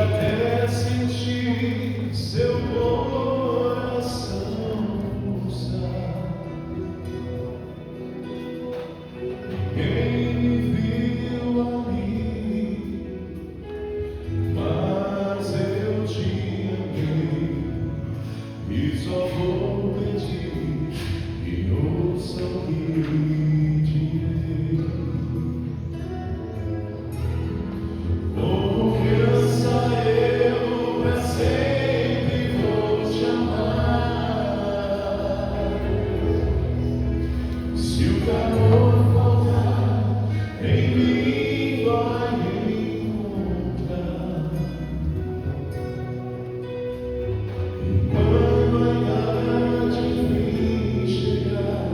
até senti seu coração pulsar. Ninguém me viu ali, mas eu te amei e só vou pedir que ouça o que direi. Com criança eu pra sempre vou te amar. Se o calor faltar, em mim vai encontrar. E quando a idade vir chegar,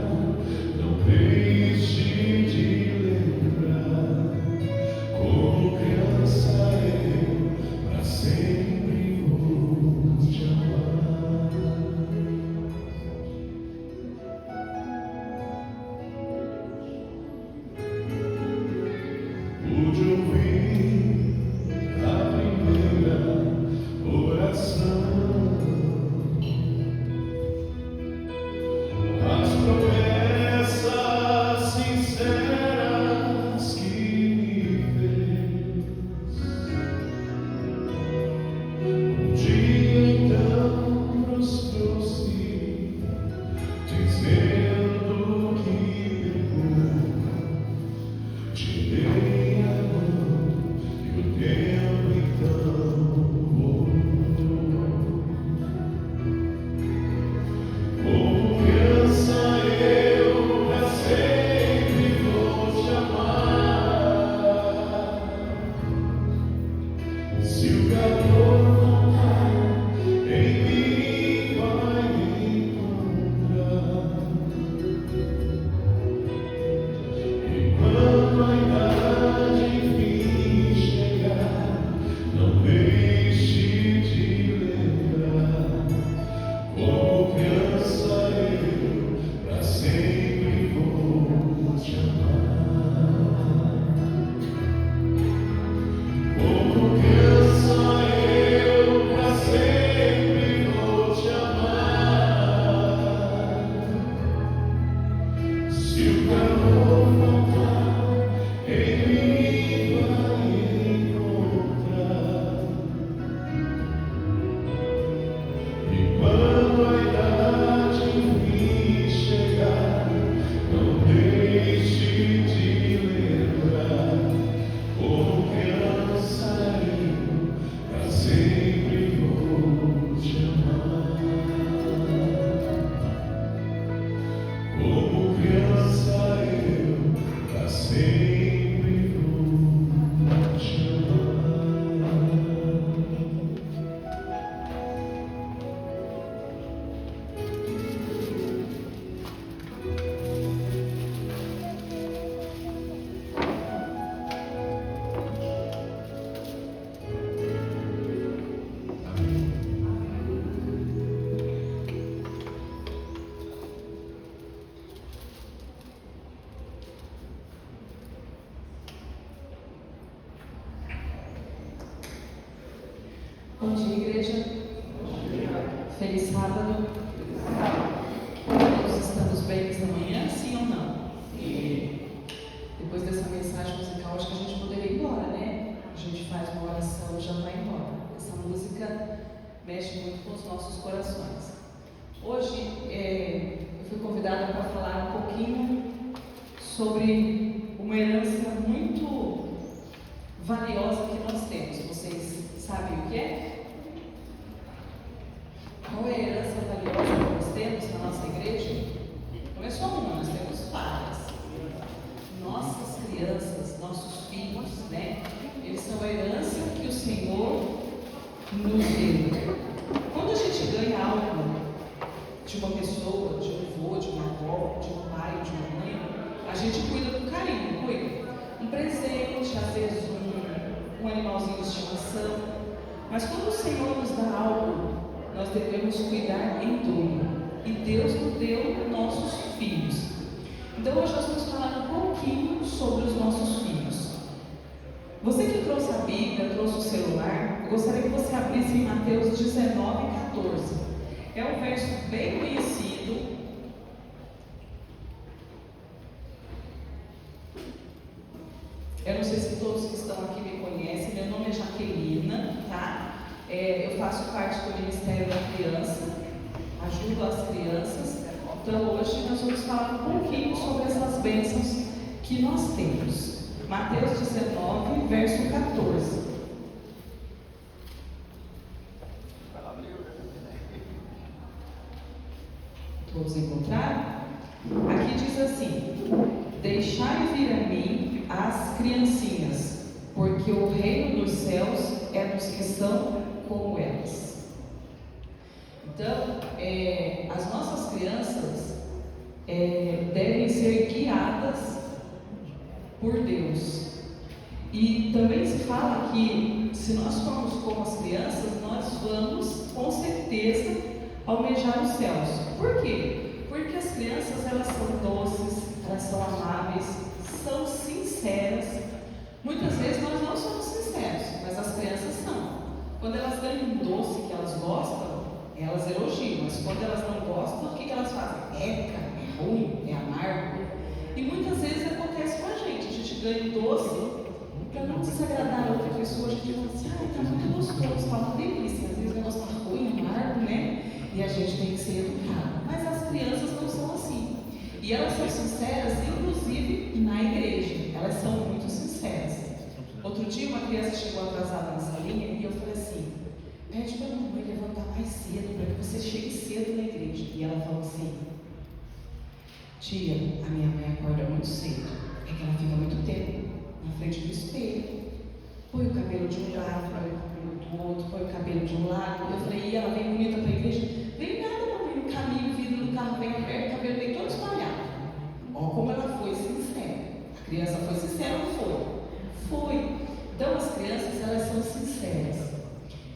não deixe de lembrar. Como criança eu pra sempre vou te amar. Pude ouvir a primeira oração, as promessas sinceras que me fez. Um dia então prostrou-se, dizendo que pegou. Te dei a mão e o tempo então voltou. Como criança eu pra sempre vou te amar. Se o calor voltar, em mim vai encontrar. E quando a idade vir chegar, não deixe de lembrar. Como criança eu pra sempre vou te amar. Como criança eu pra sempre vou te amar. Se o calor faltar, em mim vai encontrar. E quando a idade vir chegar, não deixe de lembrar. Como criança eu pra sempre vou te amar. Como criança eu pra sempre vou te amar. Bom dia, igreja. Feliz sábado. Todos estamos bem esta manhã, sim ou não? E depois dessa mensagem musical, acho que a gente poderia ir embora, né? A gente faz uma oração e já vai embora. Essa música mexe muito com os nossos corações. Hoje eu fui convidada para falar um pouquinho sobre uma herança muito valiosa que nós temos. Vocês sabem o que é? Qual é a herança valiosa que nós temos na nossa igreja? Não é só uma, nós temos várias. Nossas crianças, nossos filhos, né? Eles são a herança que o Senhor nos deu. Quando a gente ganha algo de uma pessoa, de um avô, de uma avó, de um pai, de uma mãe, a gente cuida com carinho, cuida. Um presente, às vezes um animalzinho de estimação. Mas quando o Senhor nos dá algo, nós devemos cuidar em dobro. E Deus nos deu nossos filhos. Então hoje nós vamos falar um pouquinho sobre os nossos filhos. Você que trouxe a Bíblia, trouxe o celular, eu gostaria que você abrisse em Mateus 19, 14. É um verso bem conhecido. Eu não sei se todos que estão aqui me conhecem. Meu nome é Jaquelina, tá? Eu faço parte do Ministério da Criança, ajudo as crianças. Então hoje nós vamos falar um pouquinho sobre essas bênçãos que nós temos. Mateus 19, verso 14. Todos encontraram? Aqui diz assim: deixai vir a mim as criancinhas, porque o reino dos céus é dos que são como elas. Então, as nossas crianças devem ser guiadas por Deus. E também se fala que se nós formos como as crianças, nós vamos com certeza almejar os céus. Por quê? Porque as crianças, elas são doces, elas são amáveis, são sinceras. Muitas vezes nós não somos sinceros, mas as crianças são. Quando elas ganham um doce que elas gostam, elas elogiam, mas quando elas não gostam, o que elas fazem? É ruim, é amargo. E muitas vezes acontece com a gente ganha um doce, para não desagradar a outra pessoa, a gente fala assim: está muito gostoso, está uma delícia. Às vezes o negócio está ruim, amargo, né? E a gente tem que ser educado. Mas as crianças não são assim. E elas são sinceras, inclusive na igreja. Elas são muito sinceras. Outro dia uma criança chegou atrasada na salinha e eu falei assim: pede para a mamãe levantar mais cedo, para que você chegue cedo na igreja. E ela falou assim: tia, a minha mãe acorda muito cedo, é que ela fica muito tempo na frente do espelho. Põe o cabelo de um lado, põe o cabelo do outro, põe o cabelo de um lado. Eu falei: e ela vem bonita para a igreja? Vem nada, não, vem no caminho, o vidro do carro vem aberto, o cabelo vem todo espalhado. Olha como ela foi sincera. A criança foi sincera ou não foi? Foi. Então as crianças, elas são sinceras.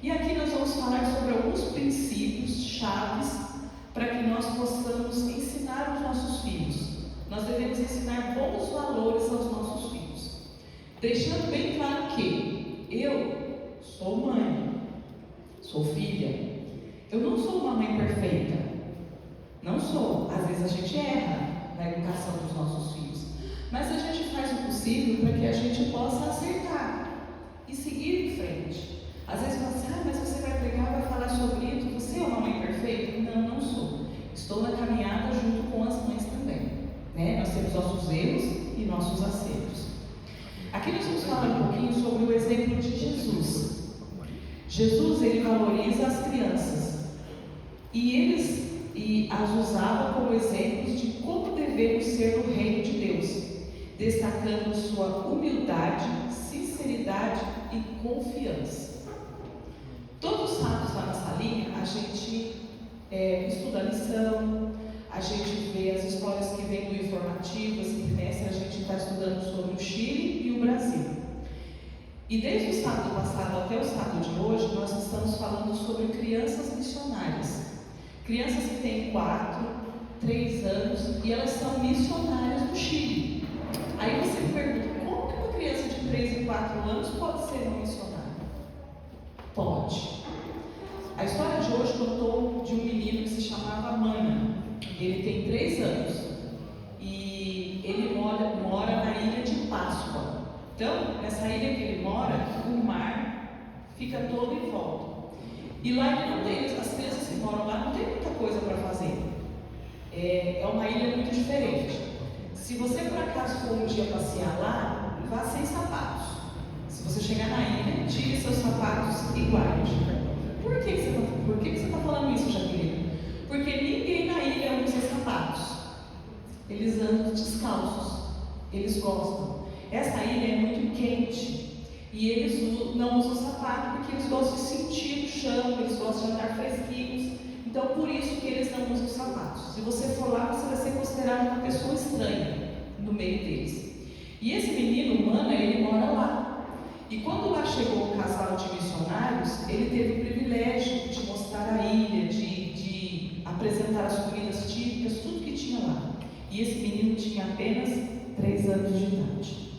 E aqui nós vamos falar sobre alguns princípios chaves para que nós possamos ensinar os nossos filhos. Nós devemos ensinar bons valores aos nossos filhos, deixando bem claro que eu sou mãe, sou filha. Eu não sou uma mãe perfeita, não sou. Às vezes a gente erra na educação dos nossos filhos, mas a gente faz o possível para que a gente possa acertar e seguir em frente. Às vezes fala assim: mas você vai pregar, vai falar sobre isso, você é uma mãe perfeita? Não, não sou. Estou na caminhada junto com as mães também, né? Nós temos nossos erros e nossos acertos. Aqui nós vamos falar um pouquinho sobre o exemplo de Jesus. Jesus, ele valoriza as crianças e as usava como exemplos de como devemos ser no reino de Deus, destacando sua humildade, sinceridade e confiança. Todos os sábados lá na salinha a gente estuda a lição, a gente vê as histórias que vêm do informativo. Esse trimestre a gente está estudando sobre o Chile e o Brasil. E desde o sábado passado até o sábado de hoje, nós estamos falando sobre crianças missionárias. Crianças que têm 4, 3 anos e elas são missionárias no Chile. Aí você me pergunta: como que uma criança de 3 e 4 anos pode ser uma missionária? Pode. A história de hoje contou de um menino que se chamava Mana. Ele tem 3 anos e ele mora na ilha de Páscoa. Então, nessa ilha que ele mora, o mar fica todo em volta. E lá ele não tem, as crianças que moram lá não tem muita coisa para fazer. É uma ilha muito diferente. Se você por acaso for um dia passear lá, vá sem sapatos. Se você chegar na ilha, tire seus sapatos e guarde. Por que você está falando isso, Jaqueline? Porque ninguém na ilha usa sapatos. Eles andam descalços. Eles gostam. Essa ilha é muito quente e eles não usam sapato porque eles gostam de sentir o chão, eles gostam de andar fresquinhos. Então, por isso que eles não usam sapatos. Se você for lá, você vai ser considerado uma pessoa estranha no meio deles. E esse menino, Mana, ele mora lá. E quando lá chegou um casal de missionários, ele teve o privilégio de mostrar a ilha, de apresentar as comidas típicas, tudo que tinha lá. E esse menino tinha apenas 3 anos de idade.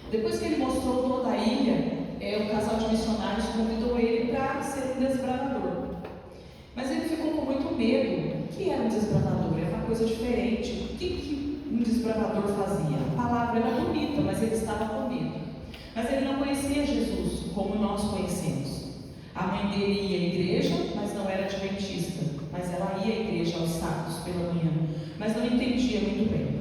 Depois que ele mostrou toda a ilha, o casal de missionários convidou que era um desbravador? Era uma coisa diferente. O que um desbravador fazia? A palavra era bonita, mas ele estava com medo. Mas ele não conhecia Jesus como nós conhecemos. A mãe dele ia à igreja, mas não era adventista. Mas ela ia à igreja aos sábados pela manhã, mas não entendia muito bem.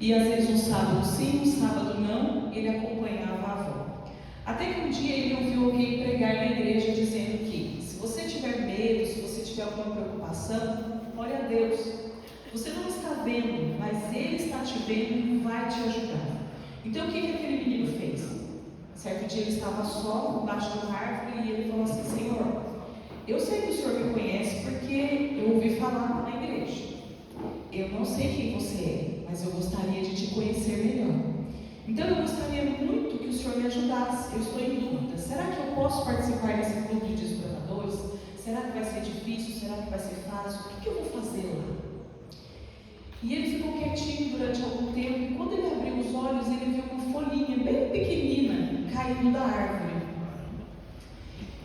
E às vezes um sábado sim, um sábado não, ele acompanhava a avó. Até que um dia ele ouviu alguém pregar na igreja dizendo que se você tiver medo, se você tiver alguma preocupação, ore a Deus. Você não está vendo, mas Ele está te vendo e vai te ajudar. Então o que aquele menino fez? Certo dia ele estava só embaixo de uma árvore e ele falou assim: Senhor, eu sei que o Senhor me conhece porque eu ouvi falar na igreja. Eu não sei quem você é, mas eu gostaria de te conhecer melhor. Então eu gostaria muito que o Senhor me ajudasse. Eu estou em dúvida. Será que eu posso participar desse clube de desbravadores? Será que vai ser difícil? Será que vai ser fácil? O que eu vou fazer lá? E ele ficou quietinho durante algum tempo. E quando ele abriu os olhos, ele viu uma folhinha bem pequenina caindo da árvore.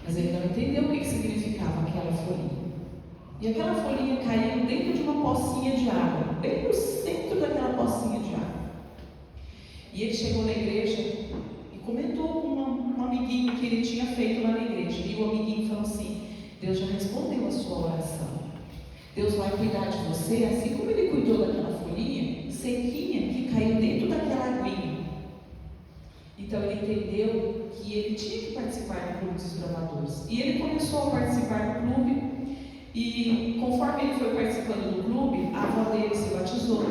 Mas ele não entendeu o que significava aquela folhinha. E aquela folhinha caiu dentro de uma pocinha de água, bem no centro daquela pocinha de água. E ele chegou na igreja e comentou com um amiguinho que ele tinha feito lá na igreja. E o amiguinho falou assim: Deus já respondeu a sua oração. Deus vai cuidar de você, assim como Ele cuidou daquela folhinha sequinha que caiu dentro daquela aguinha. Então ele entendeu que ele tinha que participar do clube dos desbravadores. E ele começou a participar do clube. E conforme ele foi participando do clube, a avó dele se batizou.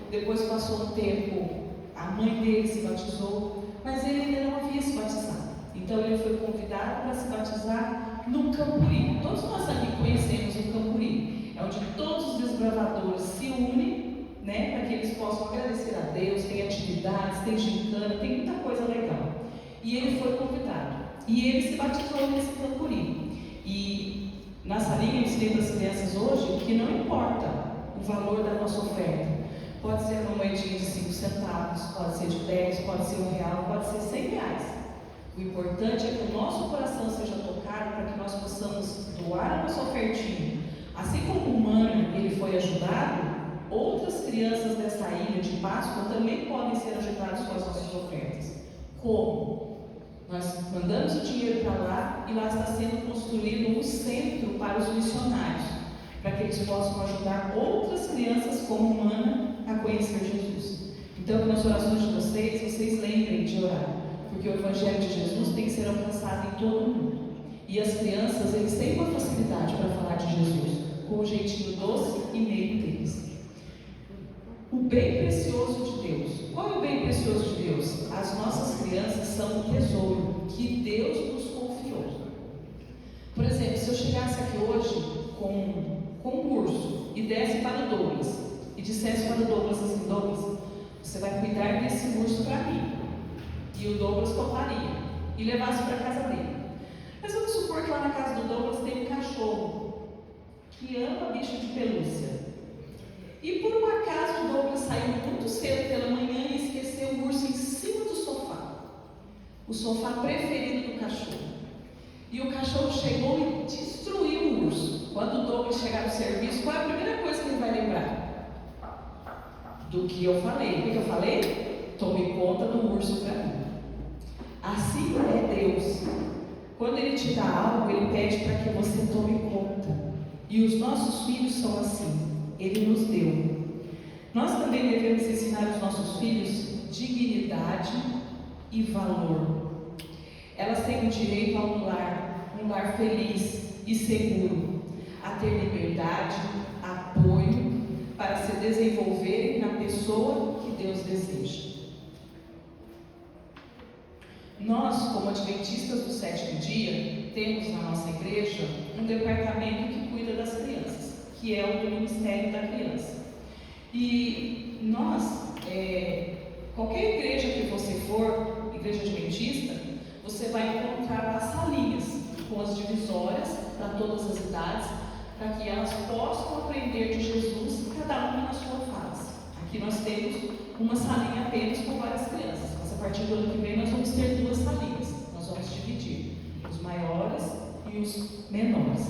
Depois passou um tempo, a mãe dele se batizou, mas ele ainda não havia se batizado. Então ele foi convidado para se batizar no Campuri. Todos nós aqui conhecemos o Campuri. É onde todos os desbravadores se unem, né, para que eles possam agradecer a Deus. Tem atividades, tem gincana, tem muita coisa legal. E ele foi convidado. E ele se batizou nesse Campuri. E na salinha eu ensinei para as crianças hoje que não importa o valor da nossa oferta. Pode ser uma moedinha de 5 centavos, pode ser de 10, pode ser R$1, pode ser R$100. O importante é que o nosso coração seja tocado para que nós possamos doar a nossa ofertinha. Assim como o humano ele foi ajudado, outras crianças dessa ilha de Páscoa também podem ser ajudadas com as nossas ofertas. Como? Nós mandamos o dinheiro para lá e lá está sendo construído um centro para os missionários, para que eles possam ajudar outras crianças como humana a conhecer Jesus. Então, que nas orações de vocês lembrem de orar, porque o Evangelho de Jesus tem que ser alcançado em todo o mundo. E as crianças, eles têm uma facilidade para falar de Jesus, com um jeitinho doce e meio deles. O bem precioso de Deus. Qual é o bem precioso de Deus? As nossas crianças são um tesouro que Deus nos confiou. Por exemplo, se eu chegasse aqui hoje com um urso e desse para o Douglas e dissesse para o Douglas assim: Douglas, você vai cuidar desse urso para mim. E o Douglas toparia e levasse para a casa dele. Mas vamos supor que lá na casa do Douglas tem um cachorro que ama bicho de pelúcia. E por um acaso o Douglas saiu muito cedo pela manhã e esqueceu o urso em cima do sofá. O sofá preferido do cachorro. E o cachorro chegou e destruiu o urso. Quando o Douglas chegar no serviço, qual é a primeira coisa que ele vai lembrar? Do que eu falei. O que eu falei? Tome conta do urso para mim. Assim é Deus. Quando Ele te dá algo, Ele pede para que você tome conta. E os nossos filhos são assim. Ele nos deu. Nós também devemos ensinar aos nossos filhos dignidade e valor. Elas têm o direito a um lar feliz e seguro, a ter liberdade, apoio para se desenvolverem na pessoa que Deus deseja. Nós, como adventistas do sétimo dia, temos na nossa igreja um departamento que cuida das crianças, que é o Ministério da Criança. E nós, qualquer igreja que você for, igreja adventista, você vai encontrar lá salinhas com as divisórias para todas as idades, para que elas possam aprender de Jesus, cada uma na sua fase. Aqui nós temos uma salinha apenas com várias crianças, mas a partir do ano que vem nós vamos ter 2 salinhas. Nós vamos dividir os maiores e os menores.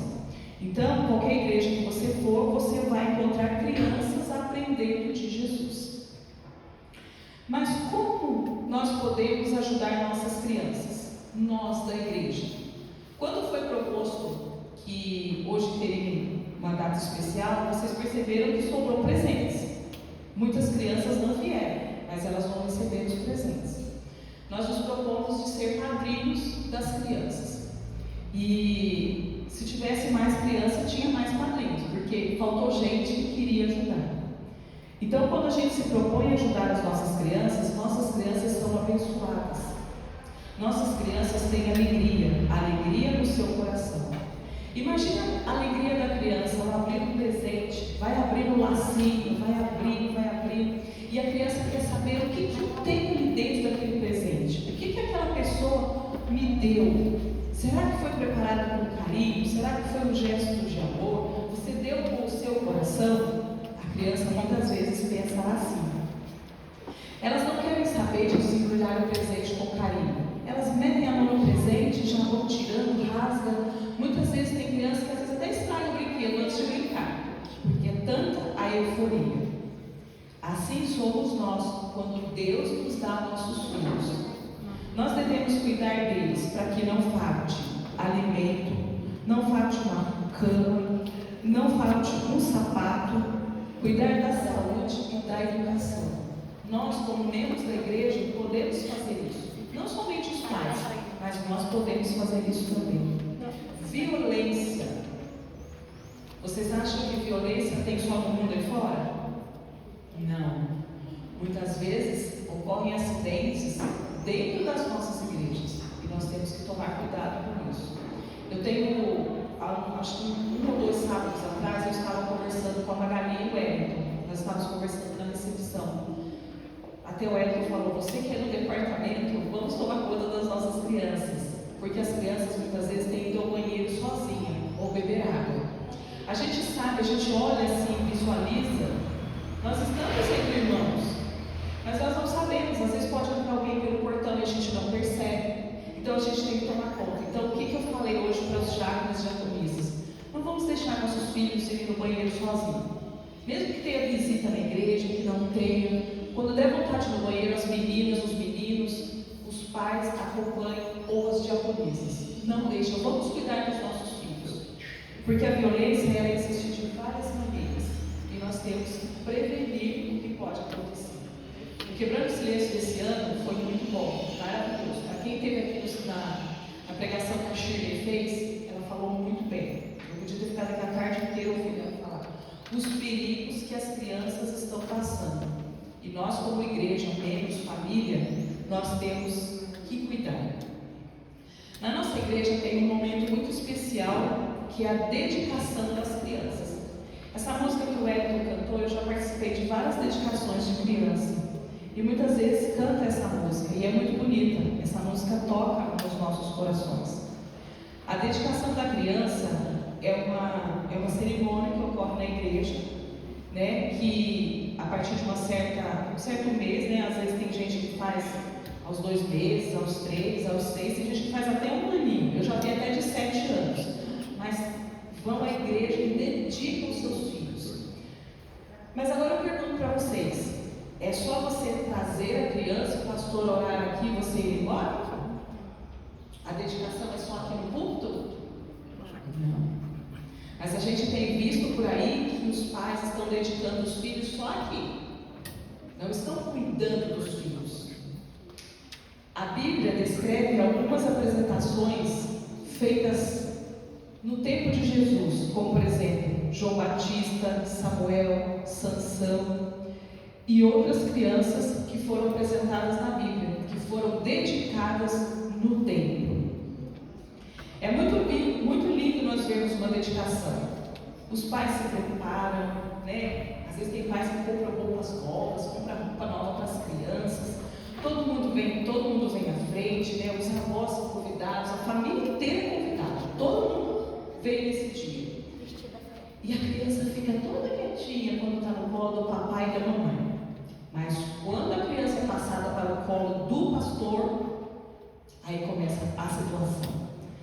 Então, qualquer igreja que você for, você vai encontrar crianças aprendendo de Jesus. Mas como nós podemos ajudar nossas crianças? Nós da igreja. Quando foi proposto que hoje teria uma data especial, vocês perceberam que sobrou presentes. Muitas crianças não vieram, mas elas vão receber os presentes. Nós nos propomos de ser padrinhos das crianças. E se tivesse mais criança, tinha mais padrinhos, porque faltou gente que queria ajudar. Então, quando a gente se propõe a ajudar as nossas crianças são abençoadas. Nossas crianças têm alegria no seu coração. Imagina a alegria da criança, ela abrir um presente, vai abrir um lacinho, vai abrir, e a criança quer saber o que tem ali dentro daquele presente, o que aquela pessoa me deu. Será que foi preparado com carinho? Será que foi um gesto de amor? Você deu com o seu coração? A criança muitas vezes pensa assim. Elas não querem saber de desembrulhar o presente com carinho. Elas metem a mão no presente, já vão tirando, rasgam. Muitas vezes tem criança que às vezes até estraga o brinquedo antes de brincar, porque é tanta a euforia. Assim somos nós, quando Deus nos dá nossos filhos. Nós devemos cuidar deles para que não falte alimento, não falte uma cama, não falte um sapato, cuidar da saúde e da educação. Nós, como membros da igreja, podemos fazer isso. Não somente os pais, mas nós podemos fazer isso também. Violência. Vocês acham que violência tem só no mundo aí fora? Não. Muitas vezes ocorrem acidentes dentro das nossas igrejas e nós temos que tomar cuidado com isso. Eu tenho, acho que 1 ou 2 sábados atrás, eu estava conversando com a Magali e o Wellington. Nós estávamos conversando na recepção. Até o Wellington falou: você que é no departamento, vamos tomar conta das nossas crianças, porque as crianças muitas vezes têm ido ao banheiro sozinha ou beber água. A gente sabe, a gente olha assim, visualiza, nós estamos entre irmãos, mas nós não sabemos, às vezes pode entrar alguém pelo portão e a gente não percebe. Então a gente tem que tomar conta. Então o que eu falei hoje para os diáconos e diaconisas? Não vamos deixar nossos filhos irem no banheiro sozinhos. Mesmo que tenha visita na igreja, que não tenha, quando der vontade no banheiro, as meninas, os meninos, os pais acompanham ou as diaconisas. Não deixam, vamos cuidar dos nossos filhos. Porque a violência, ela existe de várias maneiras. E nós temos que prevenir o que pode acontecer. O Quebrando o Silêncio desse ano foi muito bom, maravilhoso. Para quem esteve aqui na pregação que a Shirley fez, ela falou muito bem. Eu podia ter ficado aqui a tarde inteira ouvindo ela falar. Os perigos que as crianças estão passando. E nós, como igreja, membros, família, nós temos que cuidar. Na nossa igreja tem um momento muito especial, que é a dedicação das crianças. Essa música que o Wellington cantou, eu já participei de várias dedicações de criança. E muitas vezes canta essa música, e é muito bonita. Essa música toca nos nossos corações. A dedicação da criança é uma cerimônia que ocorre na igreja, né, que a partir de um certo mês, né, às vezes tem gente que faz aos 2 meses, aos 3, aos 6, tem gente que faz até um aninho. Eu já vi até de 7 anos. Mas vão à igreja e dedicam os seus filhos. Mas agora eu pergunto para vocês: é só você trazer a criança, o pastor orar aqui e você ir embora? A dedicação é só aqui no culto? Não. Mas a gente tem visto por aí que os pais estão dedicando os filhos só aqui. Não estão cuidando dos filhos. A Bíblia descreve algumas apresentações feitas no tempo de Jesus, como por exemplo, João Batista, Samuel, Sansão e outras crianças que foram apresentadas na Bíblia, que foram dedicadas no templo. É muito lindo nós vermos uma dedicação. Os pais se preparam, né? Às vezes tem pais que compram roupas novas, compram roupa nova para as crianças. Todo mundo vem à frente, né? Os avós são convidados, a família inteira é convidada. Todo mundo vem nesse dia. E a criança fica toda quietinha quando está no colo do papai e da mamãe. Mas quando a criança é passada para o colo do pastor, aí começa a situação.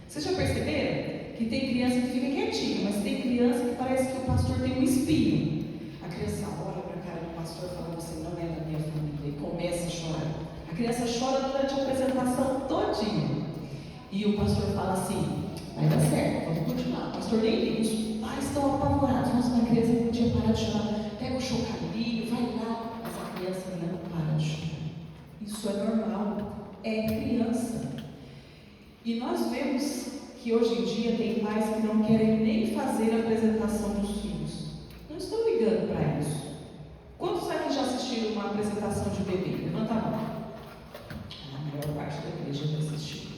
Vocês já perceberam que tem criança que fica quietinha, mas tem criança que parece que o pastor tem um espinho. A criança olha para a cara do pastor e fala: você não é da minha família, e começa a chorar. A criança chora durante a apresentação todinha. E o pastor fala assim: vai dar certo, vamos continuar. O pastor nem liga, os pais estão apavorados. Nossa, a criança não podia parar de chorar. Pega o chocalhinho, vai lá. Mas a criança não para de chorar. Isso é normal, é criança. E nós vemos que hoje em dia tem pais que não querem nem fazer a apresentação dos filhos. Não estão ligando para isso. Quantos aqui já assistiram uma apresentação de bebê? Levanta a mão. A maior parte da igreja já assistiu.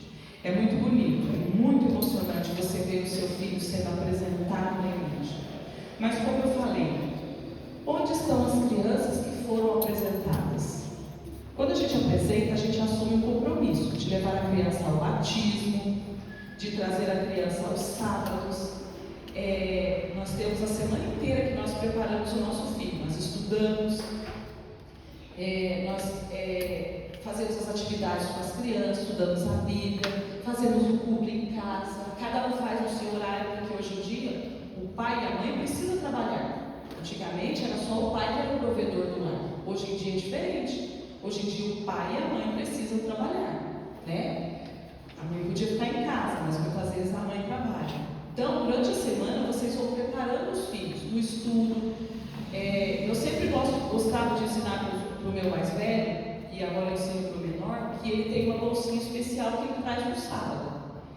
É muito bonito, é muito emocionante você ver o seu filho sendo apresentado na igreja. Mas como eu falei, onde estão as crianças que foram apresentadas? Quando a gente apresenta, a gente assume um compromisso de levar a criança ao batismo, de trazer a criança aos sábados. Nós temos a semana inteira que nós preparamos o nosso filho, nós estudamos, nós fazemos as atividades com as crianças, estudamos a Bíblia, fazemos o culto em casa, cada um faz o seu horário, porque hoje em dia o pai e a mãe precisam trabalhar. Antigamente era só o pai que era o provedor do lar, hoje em dia é diferente. Hoje em dia o pai e a mãe precisam trabalhar, né? A mãe podia ficar em casa, mas muitas vezes a mãe trabalha. Então, durante a semana, vocês vão preparando os filhos no estudo. Eu sempre gostava de ensinar para o meu mais velho, e agora eu ensino para o menor, que ele tem uma bolsinha especial que ele traz no sábado.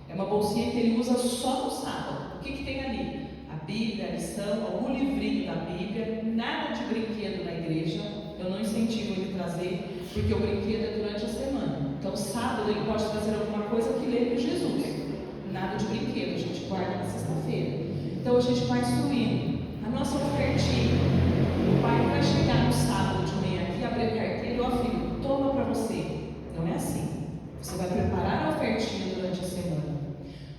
É uma bolsinha que ele usa só no sábado. O que tem ali? A Bíblia, a lição, algum livrinho da Bíblia, nada de brinquedo na igreja. Eu não incentivo ele a trazer, porque o brinquedo é durante a semana. Então, sábado ele pode trazer alguma coisa que lembre Jesus. Nada de brinquedo, a gente guarda na sexta-feira. Então, a gente vai instruindo. A nossa ofertinha, o pai vai chegar no sábado de manhã aqui, abrir a carteira: ó filho, toma para você. Não é assim. Você vai preparar a ofertinha durante a semana.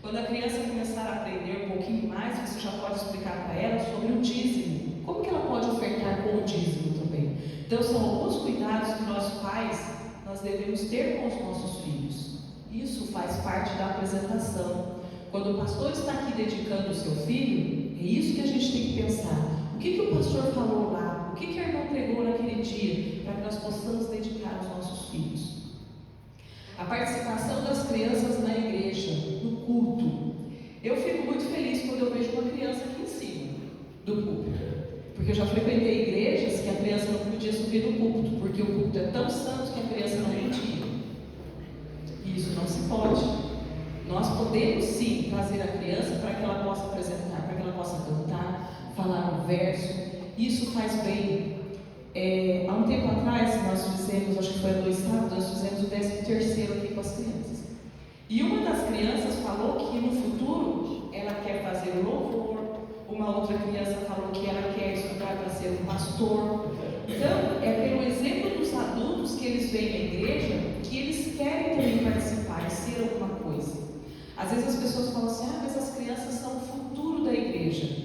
Quando a criança começar a aprender um pouquinho mais, você já pode explicar para ela sobre o dízimo. Como que ela pode ofertar com o dízimo também? Então, são alguns cuidados que nós pais, nós devemos ter com os nossos filhos. Isso faz parte da apresentação. Quando o pastor está aqui dedicando o seu filho, é isso que a gente tem que pensar. O que o pastor falou lá? O que a irmã pregou naquele dia? Para que nós possamos dedicar os nossos filhos. A participação das crianças na igreja, no culto. Eu fico muito feliz quando eu vejo uma criança aqui em cima do púlpito. Porque eu já frequentei igrejas que a criança não podia subir no púlpito, porque o púlpito é tão santo que a criança não podia. E isso não se pode. Nós podemos sim trazer a criança para que ela possa apresentar, para que ela possa cantar, falar um verso. Isso faz bem. Há um tempo atrás nós fizemos, acho que foi 2 sábados, nós fizemos o 13º aqui com as crianças. E uma das crianças falou que no futuro ela quer fazer louvor. Uma outra criança falou que ela quer estudar para ser um pastor. Então, é pelo exemplo dos adultos que eles vêm na igreja que eles querem também participar e ser alguma coisa. Às vezes as pessoas falam assim: mas as crianças são o futuro da igreja.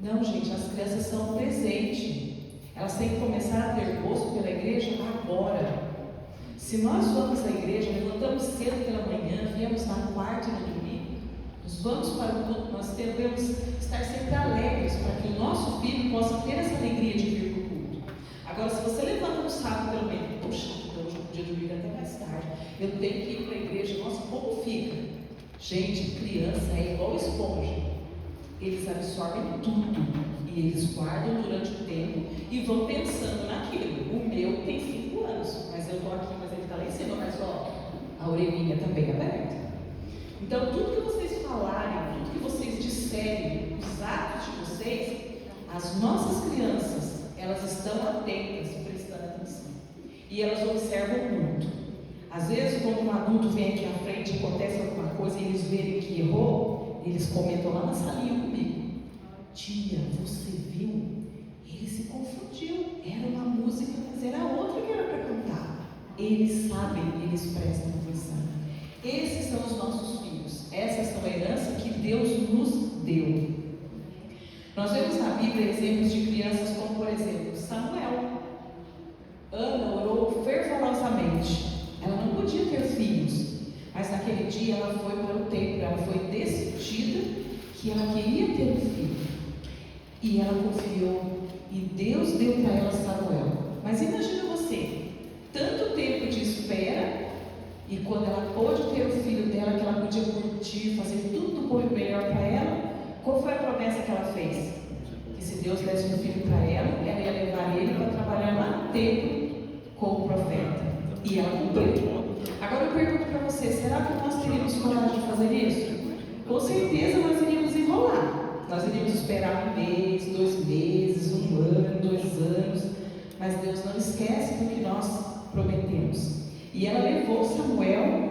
Não, gente, as crianças são o presente. Elas têm que começar a ter gosto pela igreja agora. Se nós vamos à igreja, levantamos cedo pela manhã, viemos na quarta e no domingo, nós vamos para o culto, nós devemos estar sempre alegres para que o nosso filho possa ter essa alegria de vir para o culto. Agora, se você levanta no sábado pelo menos, poxa, hoje eu podia dormir até mais tarde, eu tenho que ir para a igreja, nossa, como fica? Gente, criança é igual esponja. Eles absorvem tudo e eles guardam durante o tempo e vão pensando naquilo. O meu tem 5 anos, mas eu estou aqui, mas ele está lá em cima, mas ó, a orelhinha também aberta. Então, tudo que vocês falarem, tudo que vocês disserem, os atos de vocês, as nossas crianças, elas estão atentas, prestando atenção. E elas observam muito. Às vezes, quando um adulto vem aqui à frente e acontece alguma coisa e eles verem que errou, eles comentam lá na salinha comigo: tia, você viu? Ele se confundiu. Era uma música, mas era outra que era para cantar. Eles sabem, eles prestam atenção. Esses são os nossos filhos. Essas são a herança que Deus nos deu. Nós vemos na Bíblia exemplos de crianças como, por exemplo, Samuel. Ana orou fervorosamente. Ela não podia ter filhos, mas naquele dia ela foi para o templo, ela foi decidida que ela queria ter um filho. E ela confiou, e Deus deu para ela Samuel. Mas imagina você, tanto tempo de espera, e quando ela pôde ter o filho dela, que ela podia curtir, fazer tudo bom e melhor para ela, qual foi a promessa que ela fez? Que se Deus desse um filho para ela ia levar ele para trabalhar lá no templo com o profeta. E ela cumpriu. Agora eu pergunto para você, será que nós teríamos coragem de fazer isso? Com certeza nós iríamos enrolar. Nós iríamos esperar 1 mês, 2 meses, 1 ano, 2 anos. Mas Deus não esquece do que nós prometemos. E ela levou Samuel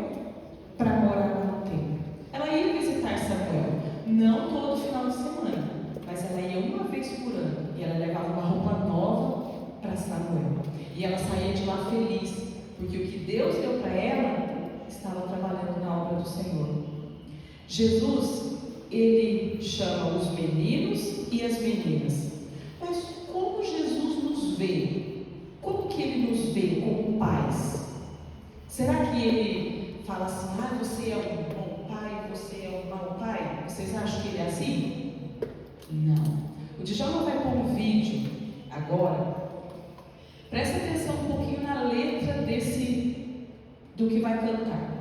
para morar lá no templo. Ela ia visitar Samuel, não todo final de semana, mas ela ia uma vez por ano. E ela levava uma roupa nova para Samuel. E ela saía de lá feliz, porque o que Deus deu para ela estava trabalhando na obra do Senhor. Jesus, ele chama os meninos e as meninas. Mas como Jesus nos vê? Como que ele nos vê como pais? Será que ele fala assim, você é um bom pai, você é um mau pai? Vocês acham que ele é assim? Não. O Djalma vai pôr um vídeo agora. Presta atenção um pouquinho na letra do que vai cantar.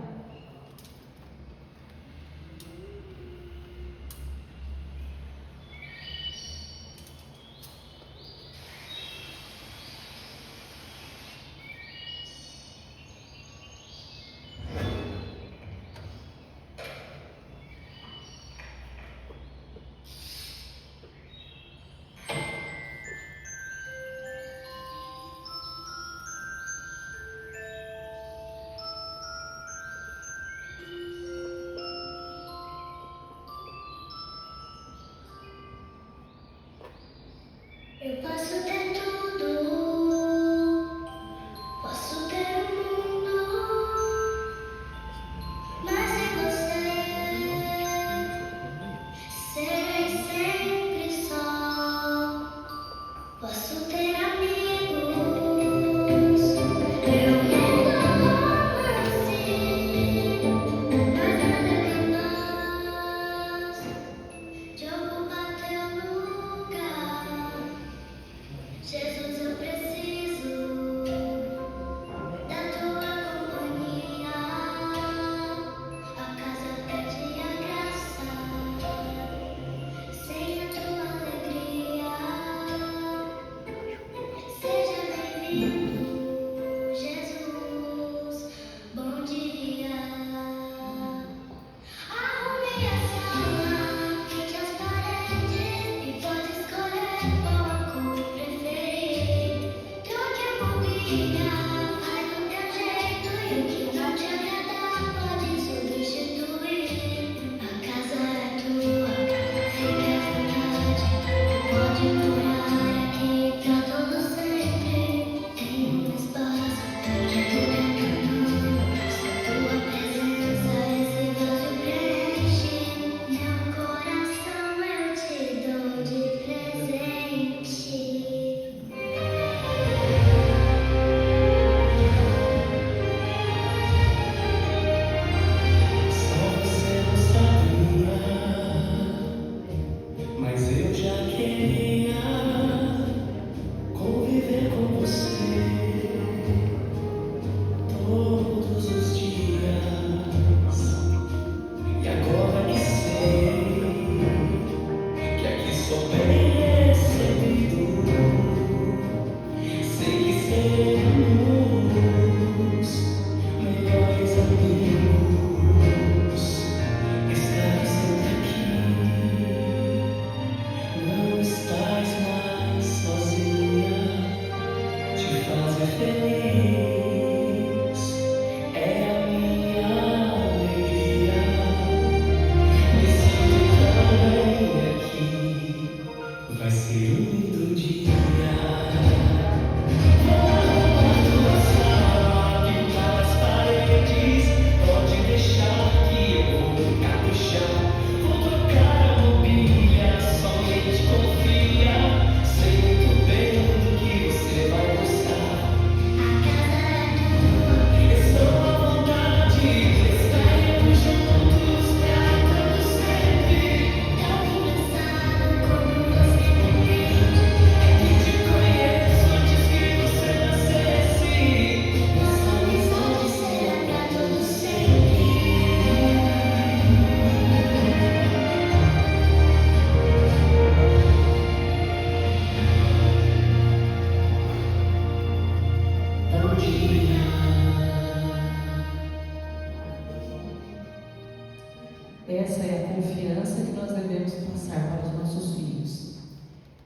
Essa é a confiança que nós devemos passar para os nossos filhos.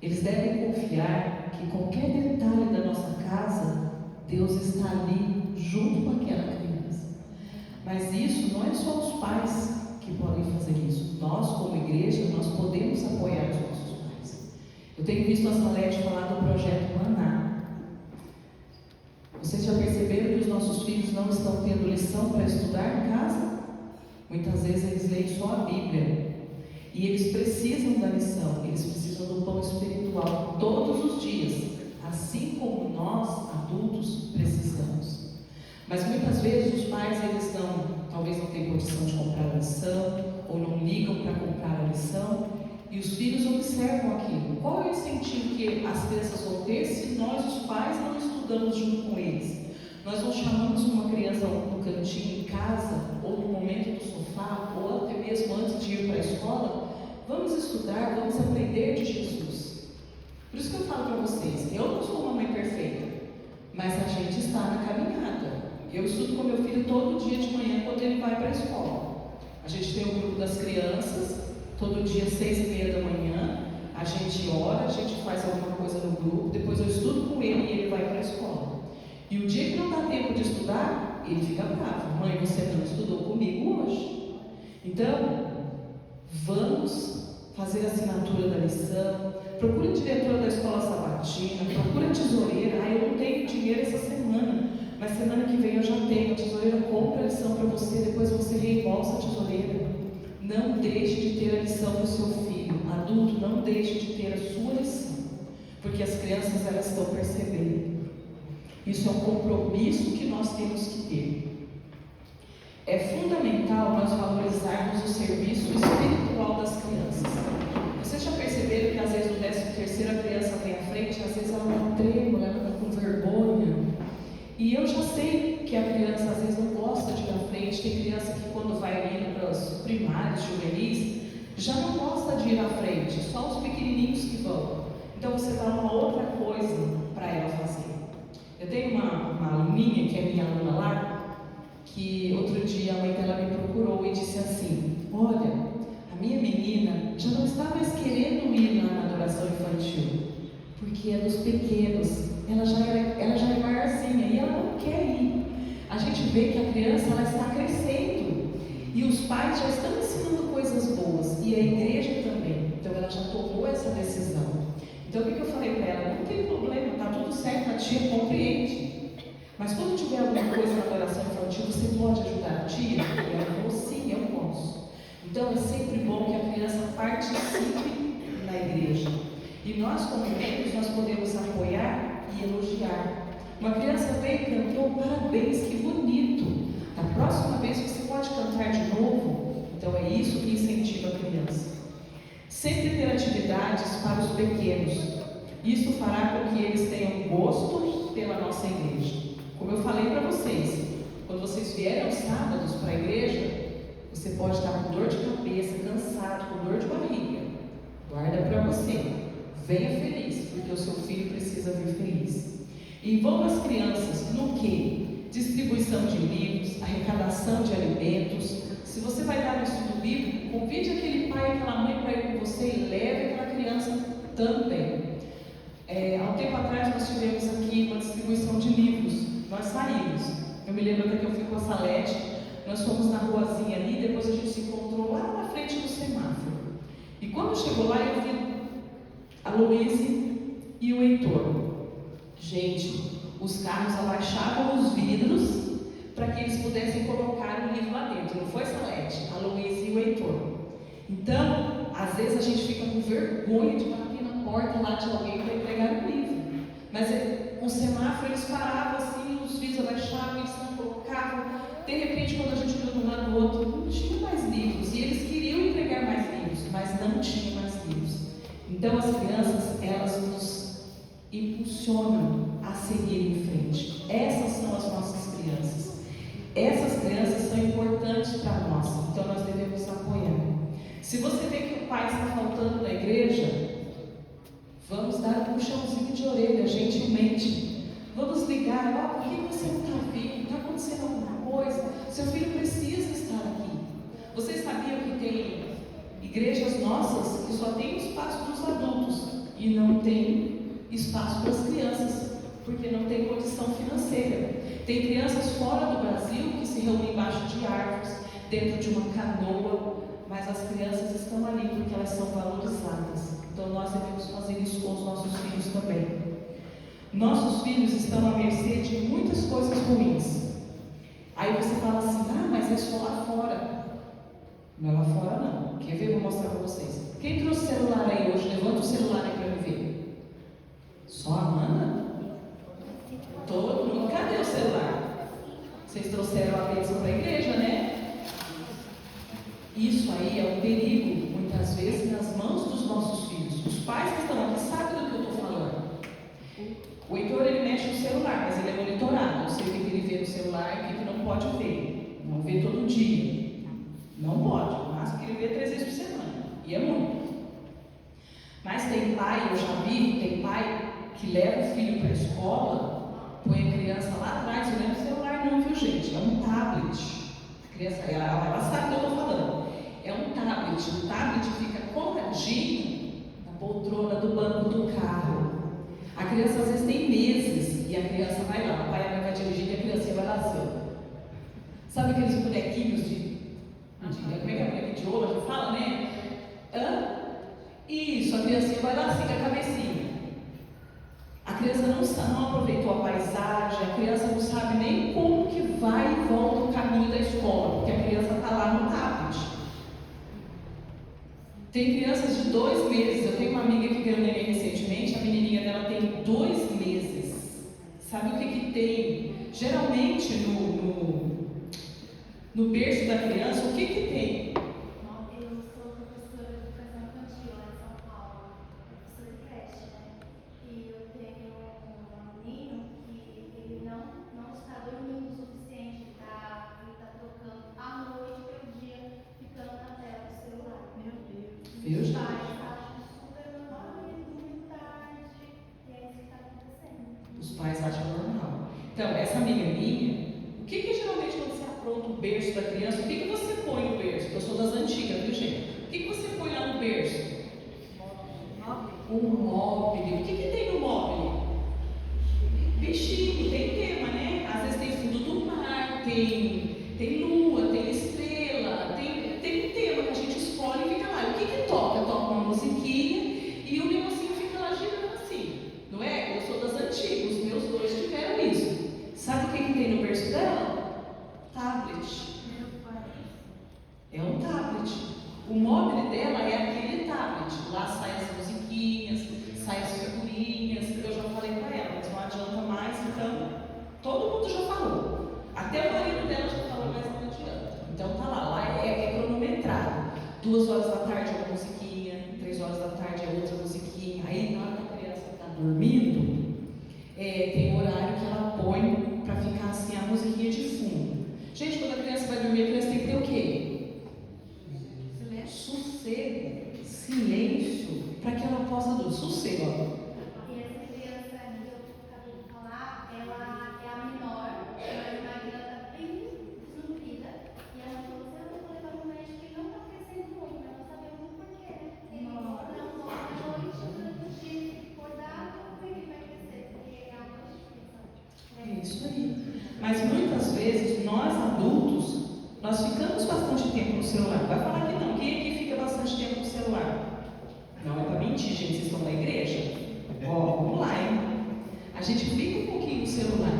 Eles devem confiar que qualquer detalhe da nossa casa, Deus está ali junto com aquela criança. Mas isso não é só os pais que podem fazer isso. Nós, como igreja, nós podemos apoiar os nossos pais. Eu tenho visto a Salete falar do projeto Maná. Vocês já perceberam que os nossos filhos não estão tendo lição para estudar em casa? Muitas vezes eles leem só a Bíblia. E eles precisam da lição, eles precisam do pão espiritual todos os dias, assim como nós, adultos, precisamos. Mas muitas vezes os pais, eles talvez não tenham condição de comprar a lição, ou não ligam para comprar a lição, e os filhos observam aquilo. Qual é o incentivo que as crianças vão ter se nós, os pais, não estudamos junto com eles? Nós não chamamos uma criança no cantinho em casa, ou no momento do sofá, ou até mesmo antes de ir para a escola. Vamos estudar, vamos aprender de Jesus. Por isso que eu falo para vocês, eu não sou uma mãe perfeita, mas a gente está na caminhada. Eu estudo com meu filho todo dia de manhã quando ele vai para a escola. A gente tem o grupo das crianças, todo dia às 6:30 da manhã, a gente ora, a gente faz alguma coisa no grupo, depois eu estudo com ele e ele vai para a escola. E o dia que não dá tempo de estudar, ele fica bravo. Mãe, você não estudou comigo hoje. Então, vamos fazer a assinatura da lição, procure a diretora da escola sabatina, procure a tesoureira. Eu não tenho dinheiro essa semana, mas semana que vem eu já tenho. A tesoureira compra a lição para você, depois você reembolsa a tesoureira. Não deixe de ter a lição do seu filho. Adulto, não deixe de ter a sua lição, porque as crianças, elas estão percebendo. Isso é um compromisso que nós temos que ter. É fundamental nós valorizarmos o serviço espiritual das crianças. Vocês já perceberam que às vezes no 13º a criança vem à frente, às vezes ela está trêmula, ela está com vergonha. E eu já sei que a criança às vezes não gosta de ir à frente. Tem criança que quando vai indo para os primários, juvenis, já não gosta de ir à frente, só os pequenininhos que vão. Então você dá uma outra coisa para ela fazer. Eu tenho uma aluninha que é minha aluna lá, que outro dia a mãe dela me procurou e disse assim: olha, a minha menina já não está mais querendo ir na adoração infantil, porque é dos pequenos, ela já é maiorzinha e ela não quer ir. A gente vê que a criança, ela está crescendo e os pais já estão ensinando coisas boas e a igreja também, então ela já tomou essa decisão. Então o que eu falei para ela? Não tem problema, está tudo certo, a tia compreende. Mas quando tiver alguma coisa na adoração infantil, você pode ajudar a tia? E ela falou: sim, eu posso. Então é sempre bom que a criança participe na igreja. E nós, como membros, nós podemos apoiar e elogiar. Uma criança veio e cantou, parabéns, que bonito. Da próxima vez você pode cantar de novo. Então é isso que incentiva a criança. Sempre ter atividades para os pequenos. Isso fará com que eles tenham gosto pela nossa igreja. Como eu falei para vocês, quando vocês vierem aos sábados para a igreja, você pode estar com dor de cabeça, cansado, com dor de barriga. Guarda para você. Venha feliz, porque o seu filho precisa vir feliz. Envolva as crianças no quê? Distribuição de livros, arrecadação de alimentos. Se você vai dar um estudo bíblico, convide aquele pai e aquela mãe para ir com você e leve aquela criança também. Há um tempo atrás nós tivemos aqui uma distribuição de livros. Nós saímos. Eu me lembro até que eu fui com a Salete. Nós fomos na ruazinha ali, depois a gente se encontrou lá na frente do semáforo. E quando chegou lá, eu vi a Luíse e o Heitor. Gente, os carros abaixavam os vidros para que eles pudessem colocar o livro lá dentro. Não foi, Salete? A Luíse e o Heitor. Então, às vezes a gente fica com vergonha de bater na porta lá de alguém para entregar o livro. Mas o semáforo, eles paravam assim, os vidros abaixavam, eles não colocavam. De repente, quando a gente olhou de um lado do outro, não tinha mais livros. E eles queriam entregar mais livros, mas não tinha mais livros. Então, as crianças, elas nos impulsionam a seguir em frente. Essas são as nossas crianças. Essas crianças são importantes para nós, então nós devemos apoiar. Se você vê que o pai está faltando na igreja, vamos dar um puxãozinho de orelha, gentilmente. Vamos ligar: por que você não está vindo? Está acontecendo alguma coisa? Seu filho precisa estar aqui. Vocês sabiam que tem igrejas nossas que só tem espaço para os adultos e não tem espaço para as crianças, porque não tem condição financeira. Tem crianças fora do Brasil que se reúnem embaixo de árvores, dentro de uma canoa, mas as crianças estão ali porque elas são valorizadas. Então nós devemos fazer isso com os nossos filhos também. Nossos filhos estão à mercê de muitas coisas ruins. Aí você fala assim, mas é só lá fora. Não é lá fora não. Quer ver? Eu vou mostrar para vocês. Quem trouxe o celular aí hoje? Levanta o celular aí para me ver. Só a Amanda? Todo mundo. Cadê o celular? Vocês trouxeram a bênção para a igreja, né? Isso aí é um perigo, muitas vezes, nas mãos dos nossos filhos. Os pais que estão aqui sabem do que eu estou falando. O Heitor, ele mexe no celular, mas ele é monitorado. Eu sei o que ele vê no celular e o que não pode ver. Não vê todo dia. Não pode, mas que ele vê 3 vezes por semana. E é muito. Mas tem pai, eu já vi, tem pai que leva o filho para a escola, põe a criança lá atrás, não é um celular não, viu gente? É um tablet. A criança, ela sabe o que eu estou falando. É um tablet. O tablet fica coladinho na poltrona do banco do carro. A criança às vezes tem meses e a criança vai lá, o pai vai dirigir e a criança vai lá assim. Sabe aqueles bonequinhos de... Como é que é bonequinho de ouro que fala, né? Isso, a criancinha vai lá assim com a cabecinha. A criança não aproveitou a paisagem, a criança não sabe nem como que vai e volta o caminho da escola, porque a criança está lá no tablet. Tem crianças de 2 meses. Eu tenho uma amiga que ganhou neném recentemente, a menininha dela tem 2 meses. Sabe o que tem? Geralmente no berço da criança, o que tem? Eu sou professora de educação infantil lá em São Paulo, professora de creche, né? E eu tenho um menino que ele não está dormindo o suficiente, ele está trocando a noite pelo dia, ficando na tela do celular. Meu Deus. Viu? Os pais acham super normal, ele dorme tarde, e é isso que está acontecendo. Os pais acham normal. Então, essa amiga minha, o que geralmente quando você apronta o berço da criança, o que você põe no berço? Eu sou das antigas, viu gente? O que você põe lá no berço? Um móvel. O que tem no móvel? Bichinho, tem tema, né? Às vezes tem fundo do mar, tem lua, tem estrela, tem um tema que a gente escolhe e fica lá. E o que toca? Toca uma musiquinha e o negocinho fica lá girando assim. Não é? Eu sou das antigas, os meus 2 tiveram isso. Sabe o que tem no berço dela? Tablet. É um tablet. O móvel dela é aquele tablet. Lá saem as musiquinhas, saem as figurinhas. Eu já falei para ela, mas não adianta mais. Então, todo mundo já falou. Até o marido dela já falou, mas não adianta. Então tá lá é cronometrado. 2 horas da tarde é uma musiquinha, 3 horas da tarde é outra musiquinha. Aí na hora que a criança está dormindo, tem um horário que ela põe para ficar assim a musiquinha de fundo. Gente, quando a criança vai dormir, a criança tem que ter o quê? Sossego, silêncio, para que ela possa dormir. Sossego, ó. E essa criança que eu acabei de falar, ela é a menor, mas ela está bem desnutrida. E ela falou assim: eu vou levar no médico e não está crescendo muito, mas não sabemos o porquê, né? Ele não dorme à noite, durante o dia, ele fica acordado, como ele vai crescer? Porque é a noite. É isso aí. Mas muitas vezes nós adultos, nós ficamos bastante tempo no celular. Vai falar que não. Quem aqui fica bastante tempo no celular? Não é para mentir, gente. Vocês estão na igreja? Ó, vamos lá, hein? A gente fica um pouquinho no celular.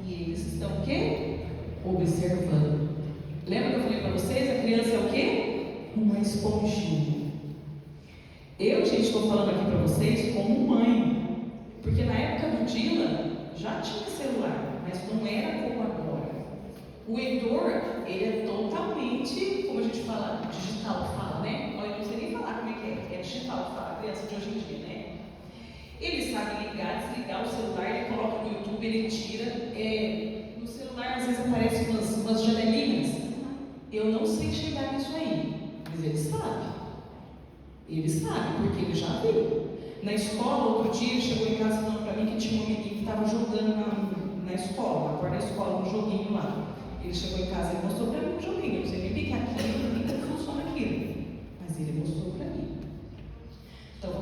E eles estão o quê? Observando. Lembra que eu falei para vocês? A criança é o quê? Uma esponjinha. Eu, gente, estou falando aqui para vocês como mãe. Porque na época do Dylan já tinha celular, mas não era como agora. O Heitor, ele é totalmente, como a gente fala, digital fala, né? Eu não sei nem falar como é que é. É digital fala, a criança de hoje em dia, né? Ele sabe ligar, desligar o celular, ele coloca no YouTube, ele tira. No celular, às vezes, aparecem umas janelinhas. Eu não sei chegar nisso aí, mas ele sabe. Ele sabe, porque ele já viu. Na escola, outro dia, ele chegou em casa falando para mim que tinha um menino que estava jogando na escola, na porta da escola, um joguinho lá. Ele chegou em casa e mostrou para mim um joguinho. Eu não sei nem o que é aquilo.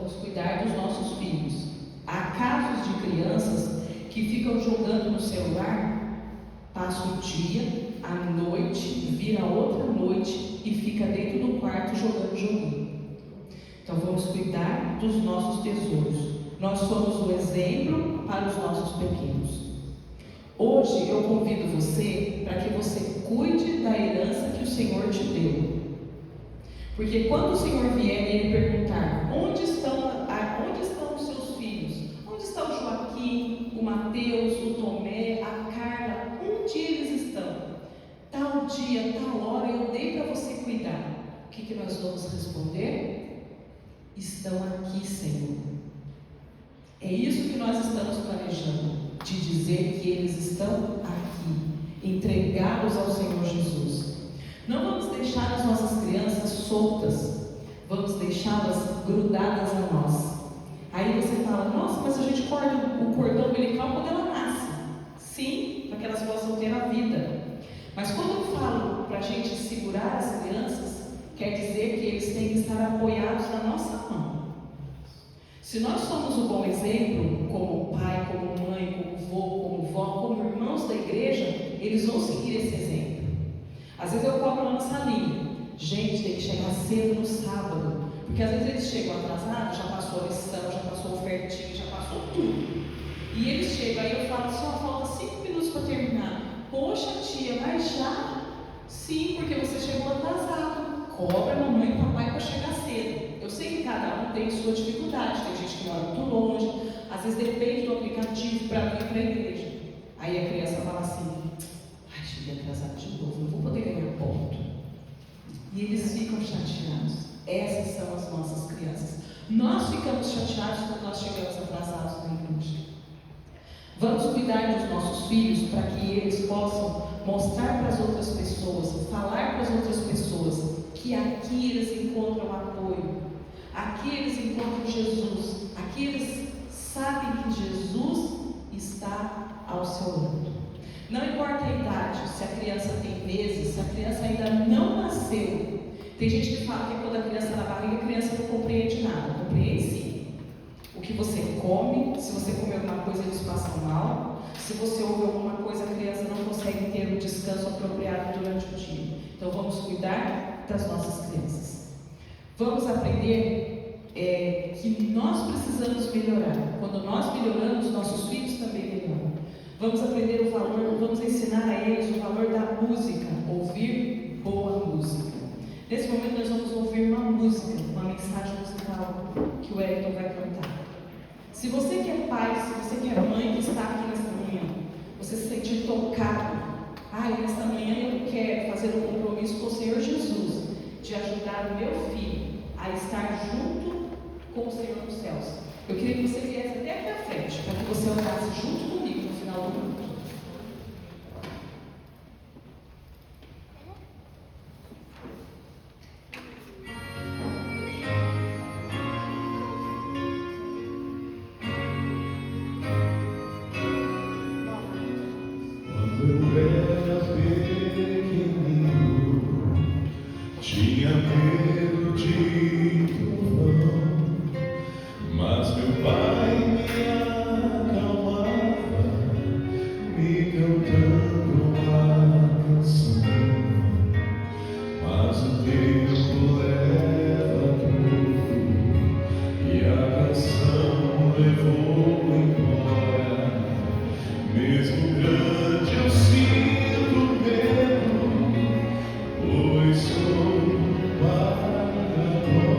vamos cuidar dos nossos filhos. Há casos de crianças que ficam jogando no celular, passa o dia, a noite, vira outra noite e fica dentro do quarto jogando joguinho. Então vamos cuidar dos nossos tesouros. Nós somos o exemplo para os nossos pequenos. Hoje eu convido você para que você cuide da herança que o Senhor te deu. Porque quando o Senhor vier e Ele perguntar onde estão os seus filhos, onde está o Joaquim, o Mateus, o Tomé, a Carla, onde eles estão? Tal dia, tal hora eu dei para você cuidar. O que nós vamos responder? Estão aqui, Senhor. É isso que nós estamos planejando, de dizer que eles estão aqui, entregá-los ao Senhor Jesus. Não vamos deixar as nossas crianças soltas, vamos deixá-las grudadas a nós. Aí você fala, nossa, mas a gente corta o cordão umbilical quando ela nasce. Sim, para que elas possam ter a vida. Mas quando eu falo para a gente segurar as crianças, quer dizer que eles têm que estar apoiados na nossa mão. Se nós somos o bom exemplo, como pai, como mãe, como avô, como vó, como irmãos da igreja, eles vão seguir esse exemplo. Às vezes eu cobro lá na salinha, gente, tem que chegar cedo no sábado, porque às vezes eles chegam atrasados, já passou a lição, já passou o ofertinho, já passou tudo. E eles chegam, aí eu falo, só falta 5 minutos para terminar. Poxa tia, mas já? Sim, porque você chegou atrasado. Cobra a mamãe e o papai para chegar cedo. Eu sei que cada um tem sua dificuldade, tem gente que mora muito longe, às vezes depende do aplicativo para vir para a igreja. Aí a criança fala assim, ai, cheguei atrasado de novo, não vou poder ganhar ponto. E eles ficam chateados. Essas são as nossas crianças. Nós ficamos chateados quando nós chegamos atrasados na igreja. Vamos cuidar dos nossos filhos para que eles possam mostrar para as outras pessoas, falar para as outras pessoas que aqui eles encontram apoio, aqui eles encontram Jesus, aqui eles sabem que Jesus está ao seu lado. Não importa a idade, se a criança tem meses, se a criança ainda não nasceu. Tem gente que fala que quando a criança está na barriga, a criança não compreende nada. Compreende sim. O que você come, se você comer alguma coisa, eles passam mal. Se você ouve alguma coisa, a criança não consegue ter um descanso apropriado durante o dia. Então vamos cuidar das nossas crianças. Vamos aprender que nós precisamos melhorar. Quando nós melhoramos, nossos filhos também melhoram. Vamos aprender o valor, vamos ensinar a eles o valor da música, ouvir boa música. Nesse momento nós vamos ouvir uma música, uma mensagem musical que o Wellington vai cantar. Se você que é pai, se você que é mãe que está aqui nesta manhã, você se sentir tocado, nesta manhã eu quero fazer um compromisso com o Senhor Jesus, de ajudar o meu filho a estar junto com o Senhor nos céus. Eu queria que você viesse até aqui à frente, para que você orasse junto comigo no final do culto. Tinha medo de trovão, mas meu pai me acalmava, me cantando uma canção. Mas o tempo leva tudo, e a canção levou embora. Mesmo grande eu sinto medo, pois sou pagador.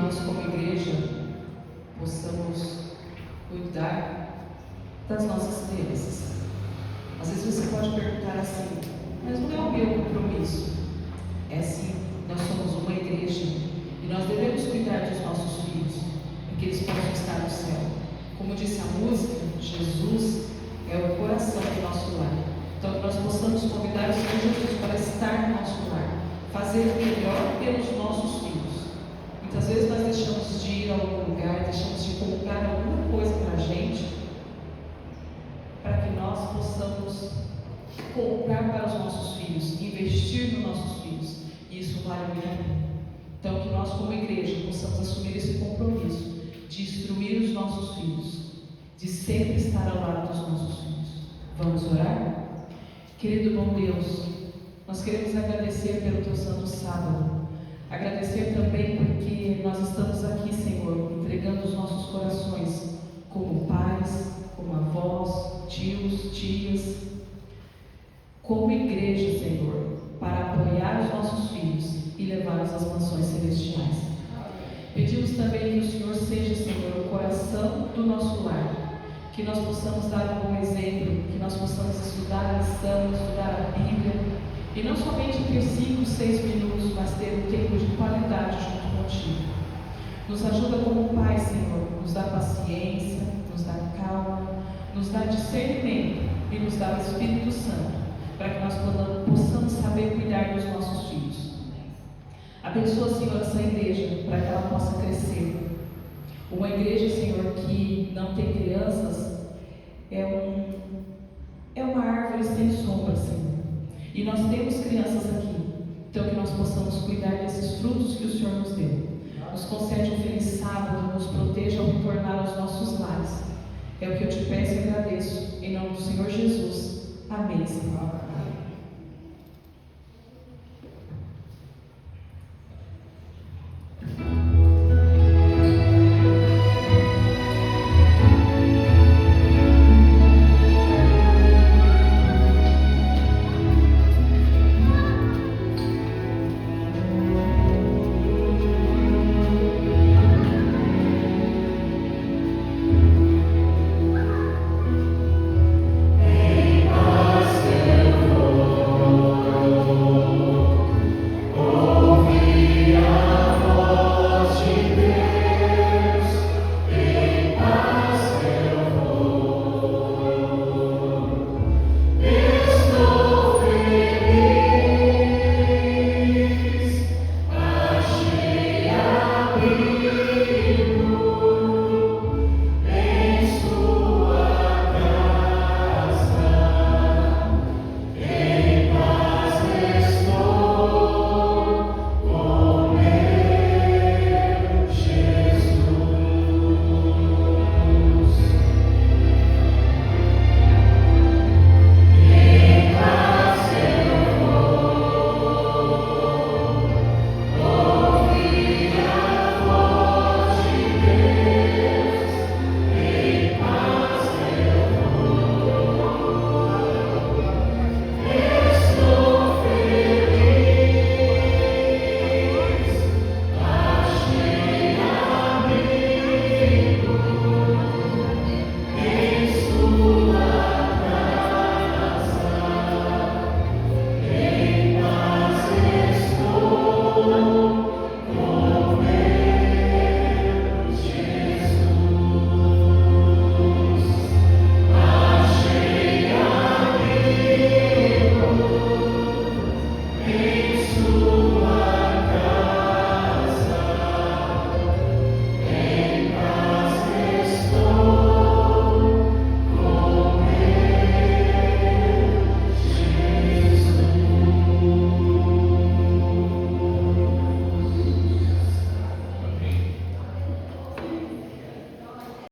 nós, como igreja, possamos cuidar das nossas crianças. Às vezes você pode perguntar assim: mas não é o meu compromisso? É sim, nós somos uma igreja e nós devemos cuidar dos nossos filhos, para que eles possam estar no céu. Como disse a música, Jesus é o coração do nosso lar. Então, que nós possamos convidar o Senhor Jesus para estar no nosso lar, fazer o melhor pelos nossos filhos. Muitas vezes nós deixamos de ir a algum lugar, deixamos de comprar alguma coisa para a gente, para que nós possamos comprar para os nossos filhos, investir nos nossos filhos, e isso vale muito a pena. Então, que nós, como igreja, possamos assumir esse compromisso de instruir os nossos filhos, de sempre estar ao lado dos nossos filhos. Vamos orar? Querido bom Deus, nós queremos agradecer pelo Teu Santo Sábado, agradecer também porque nós estamos aqui, Senhor, entregando os nossos corações como pais, como avós, tios, tias, como igreja, Senhor, para apoiar os nossos filhos e levá-los às mansões celestiais. Pedimos também que o Senhor seja, Senhor, o coração do nosso lar, que nós possamos dar um bom exemplo, que nós possamos estudar a lição, estudar a Bíblia, e não somente ter 5, 6 minutos, mas ter um tempo de qualidade junto contigo. Nos ajuda como Pai, Senhor, nos dá paciência, nos dá calma, nos dá discernimento e nos dá o Espírito Santo, para que nós possamos saber cuidar dos nossos filhos. Abençoa, Senhor, essa igreja, para que ela possa crescer. Uma igreja, Senhor, que não tem crianças, é uma árvore sem sombra, Senhor. E nós temos crianças aqui, então que nós possamos cuidar desses frutos que o Senhor nos deu. Nos concede um feliz sábado, nos proteja ao retornar aos nossos lares. É o que eu te peço e agradeço, em nome do Senhor Jesus. Amém, Senhor.